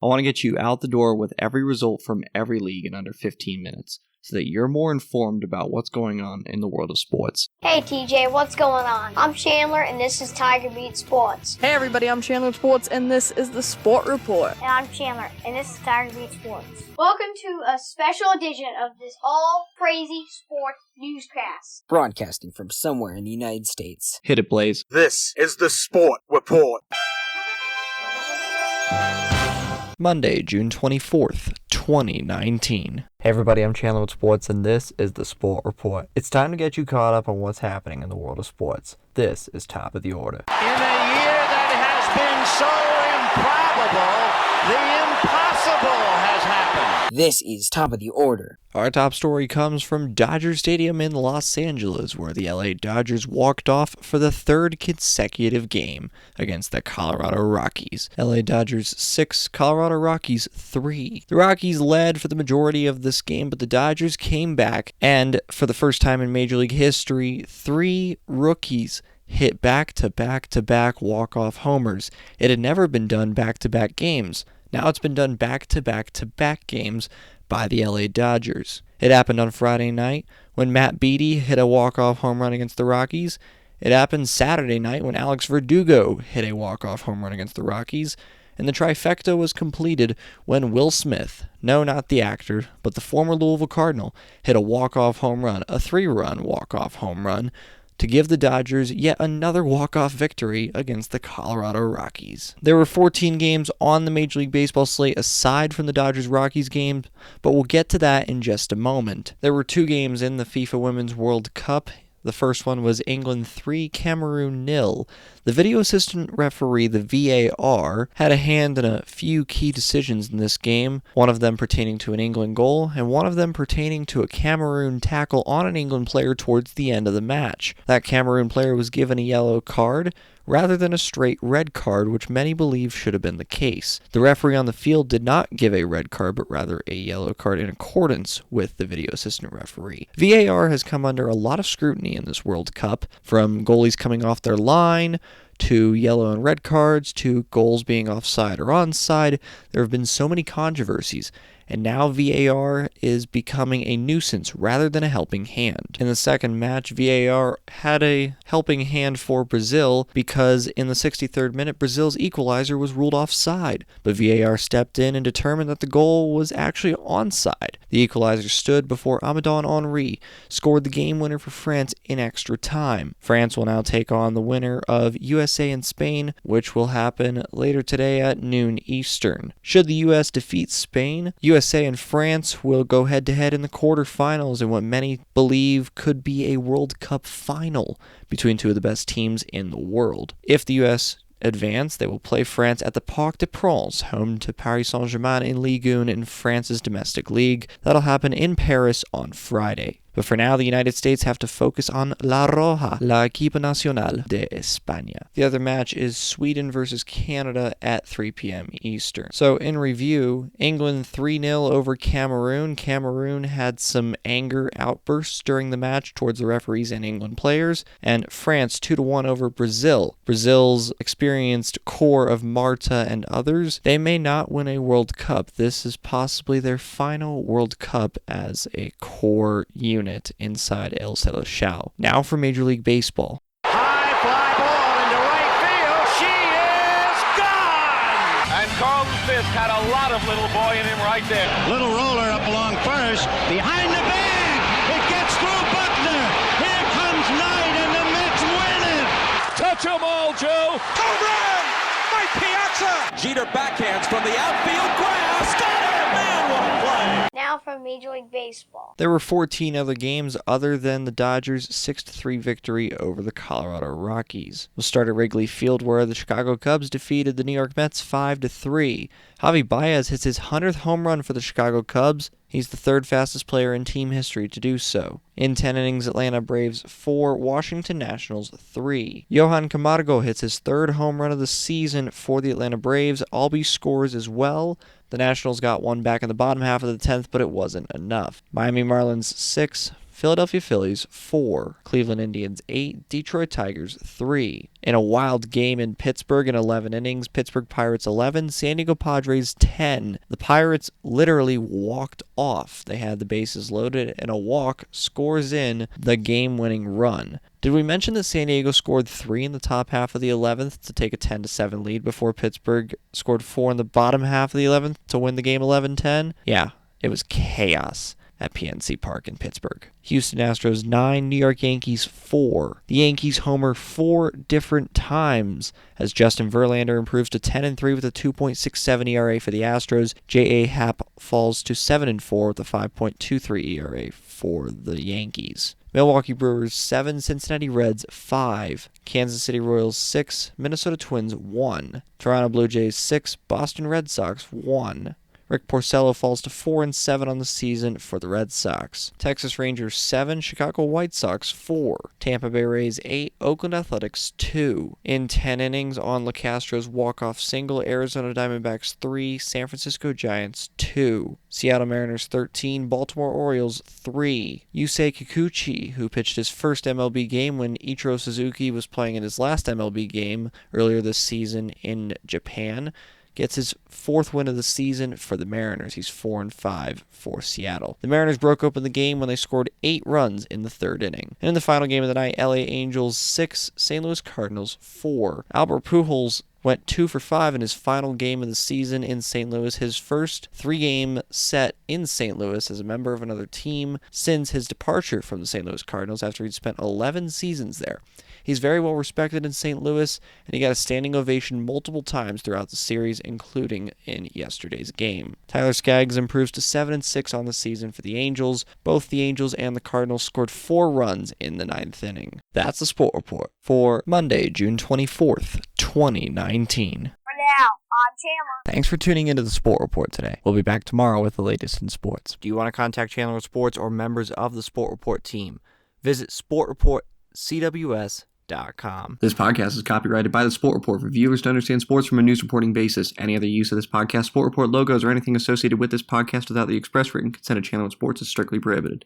I want to get you out the door with every result from every league in under 15 minutes, so that you're more informed about what's going on in the world of sports. Hey TJ, what's going on? I'm Chandler and this is Tiger Beat Sports. Hey everybody, I'm Chandler Sports and this is the Sport Report. And I'm Chandler and this is Tiger Beat Sports. Welcome to a special edition of this all crazy sport newscast. Broadcasting from somewhere in the United States. Hit it, Blaze. This is the Sport Report. Monday, June 24th, 2019. Hey everybody, I'm Chandler with Sports, and this is the Sport Report. It's time to get you caught up on what's happening in the world of sports. This is Top of the Order. In a year that has been so improbable, the impossible has happened. This is Top of the Order. Our top story comes from Dodger Stadium in Los Angeles, where the LA Dodgers walked off for the third consecutive game against the Colorado Rockies. LA Dodgers 6, Colorado Rockies 3. The Rockies led for the majority of this game, but the Dodgers came back, and for the first time in Major League history, 3 rookies hit back-to-back-to-back walk-off homers. It had never been done back-to-back games. Now it's been done back-to-back-to-back games by the LA Dodgers. It happened on Friday night when Matt Beatty hit a walk-off home run against the Rockies. It happened Saturday night when Alex Verdugo hit a walk-off home run against the Rockies. And the trifecta was completed when Will Smith, no, not the actor, but the former Louisville Cardinal, hit a walk-off home run, a 3-run walk-off home run, to give the Dodgers yet another walk-off victory against the Colorado Rockies. There were 14 games on the Major League Baseball slate aside from the Dodgers-Rockies game, but we'll get to that in just a moment. There were 2 games in the FIFA Women's World Cup. The first one was England 3, Cameroon 0. The video assistant referee, the VAR, had a hand in a few key decisions in this game, one of them pertaining to an England goal, and one of them pertaining to a Cameroon tackle on an England player towards the end of the match. That Cameroon player was given a yellow card, rather than a straight red card, which many believe should have been the case. The referee on the field did not give a red card, but rather a yellow card in accordance with the video assistant referee. VAR has come under a lot of scrutiny in this World Cup, from goalies coming off their line, to yellow and red cards, to goals being offside or onside. There have been so many controversies, and now VAR is becoming a nuisance rather than a helping hand. In the second match, VAR had a helping hand for Brazil because in the 63rd minute, Brazil's equalizer was ruled offside, but VAR stepped in and determined that the goal was actually onside. The equalizer stood before Amadou Henry scored the game winner for France in extra time. France will now take on the winner of USA and Spain, which will happen later today at noon Eastern. Should the US defeat Spain, USA and France will go head-to-head in the quarterfinals in what many believe could be a World Cup final between 2 of the best teams in the world. If the US advance, they will play France at the Parc des Princes, home to Paris Saint-Germain in Ligue 1 in France's domestic league. That'll happen in Paris on Friday. But for now, the United States have to focus on La Roja, la equipa nacional de España. The other match is Sweden versus Canada at 3 p.m. Eastern. So in review, England 3-0 over Cameroon. Cameroon had some anger outbursts during the match towards the referees and England players. And France 2-1 over Brazil. Brazil's experienced core of Marta and others, they may not win a World Cup. This is possibly their final World Cup as a core unit inside El Seleção. Now for Major League Baseball. High fly ball into right field. She is gone! And Carlton Fisk had a lot of little boy in him right there. Little roller up along first. Behind the bag. It gets through Buckner. Here comes Knight and the Mets win it. Touch 'em all, Joe. Home run! Mike Piazza. Jeter backhands from the outfield grass. Got it! Man, what a play! Now from Major League Baseball. There were 14 other games other than the Dodgers' 6-3 victory over the Colorado Rockies. We'll start at Wrigley Field, where the Chicago Cubs defeated the New York Mets 5-3. Javi Baez hits his 100th home run for the Chicago Cubs. He's the 3rd fastest player in team history to do so. In 10 innings, Atlanta Braves 4, Washington Nationals 3. Johan Camargo hits his 3rd home run of the season for the Atlanta Braves. Albies scores as well. The Nationals got one back in the bottom half of the 10th, but it wasn't enough. Miami Marlins 6, Philadelphia Phillies 4, Cleveland Indians 8, Detroit Tigers 3. In a wild game in Pittsburgh in 11 innings, Pittsburgh Pirates 11, San Diego Padres 10. The Pirates literally walked off. They had the bases loaded, and a walk scores in the game-winning run. Did we mention that San Diego scored 3 in the top half of the 11th to take a 10-7 lead before Pittsburgh scored 4 in the bottom half of the 11th to win the game 11-10? Yeah, it was chaos at PNC Park in Pittsburgh. Houston Astros 9, New York Yankees 4. The Yankees homer 4 different times as Justin Verlander improves to 10-3 with a 2.67 ERA for the Astros. J.A. Happ falls to 7-4 with a 5.23 ERA for the Yankees. Milwaukee Brewers 7, Cincinnati Reds 5, Kansas City Royals 6, Minnesota Twins 1, Toronto Blue Jays 6, Boston Red Sox 1. Rick Porcello falls to 4-7 on the season for the Red Sox. Texas Rangers 7, Chicago White Sox 4, Tampa Bay Rays 8, Oakland Athletics 2. In 10 innings on LeCastro's walk-off single, Arizona Diamondbacks 3, San Francisco Giants 2, Seattle Mariners 13, Baltimore Orioles 3. Yusei Kikuchi, who pitched his first MLB game when Ichiro Suzuki was playing in his last MLB game earlier this season in Japan, gets his 4th win of the season for the Mariners. He's 4-5 for Seattle. The Mariners broke open the game when they scored 8 runs in the 3rd inning. And in the final game of the night, LA Angels 6, St. Louis Cardinals 4. Albert Pujols went 2 for 5 in his final game of the season in St. Louis, his first 3-game set in St. Louis as a member of another team since his departure from the St. Louis Cardinals after he'd spent 11 seasons there. He's very well respected in St. Louis, and he got a standing ovation multiple times throughout the series, including in yesterday's game. Tyler Skaggs improves to 7-6 on the season for the Angels. Both the Angels and the Cardinals scored 4 runs in the 9th inning. That's the Sport Report for Monday, June 24th, 2019. For now, I'm Chandler. Thanks for tuning into the Sport Report today. We'll be back tomorrow with the latest in sports. Do you want to contact Chandler Sports or members of the Sport Report team? Visit sportreportcws.com. This podcast is copyrighted by the Sport Report for viewers to understand sports from a news reporting basis. Any other use of this podcast, Sport Report logos, or anything associated with this podcast without the express written consent of Channel Sports is strictly prohibited.